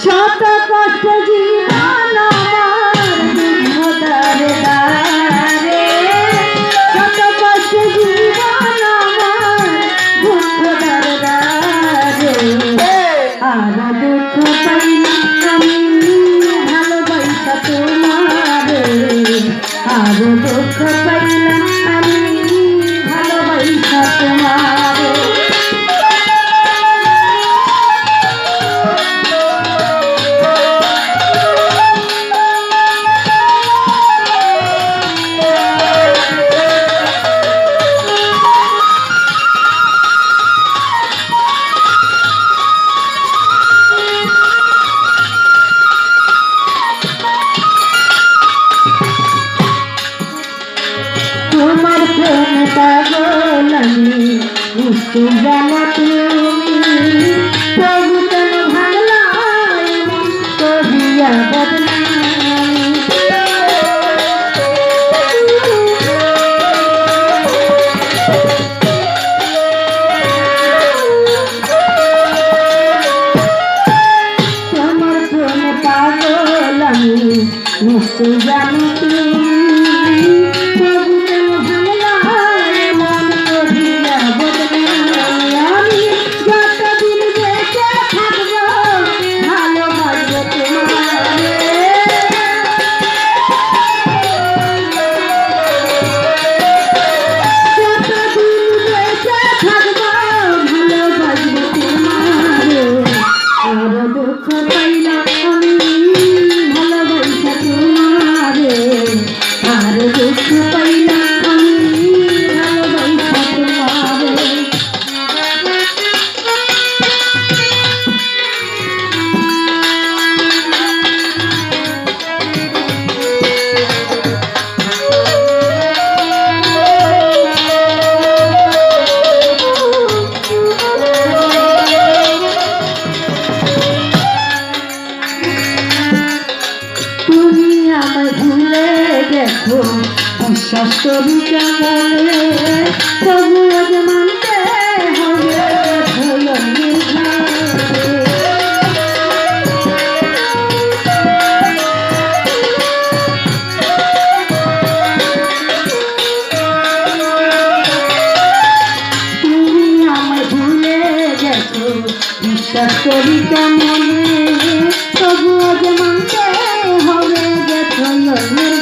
শত কষ্ট জীবন দুঃখদারে দারে, শত কষ্ট জীবন দুঃখদারে দারে। আর দুঃখ পাইলাম আমি ভালোবাসা তোমারে, আর দুঃখ পাইলাম আমি ভালোবাসা তোমারে। তোমার প্রেম পাগল আমি বুঝতে জানো তুমি, তবু কেন ভাঙলাই কহিয়া বদনামি। তোমার প্রেম পাগল আমি বুঝতে জানো তুমি, বিশ্বাস করি কেমনে তবু আজ মানতে হবে তুমি আমায় ভুলে গেছো, বিশ্বাস করি কেমনে তবু আজ মানতে হবে গেছো ঘরে।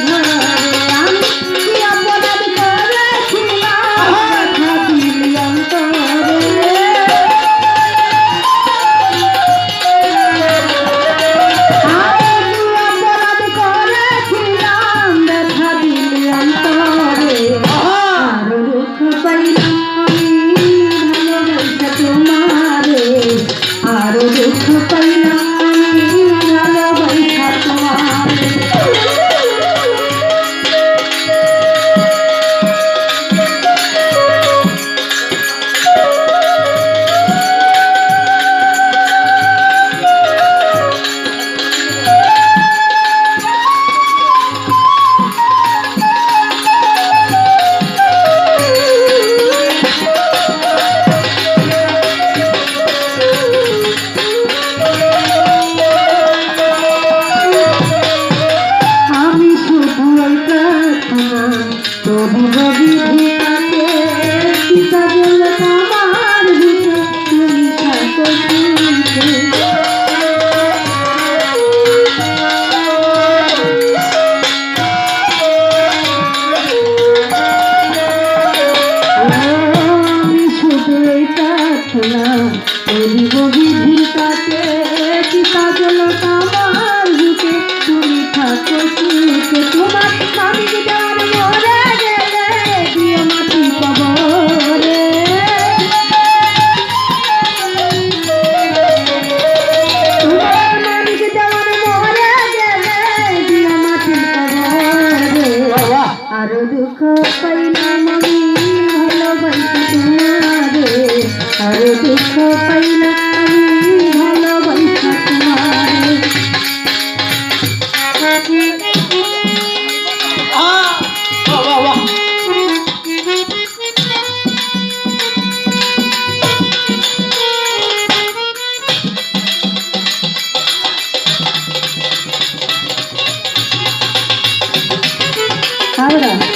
হাওড়া।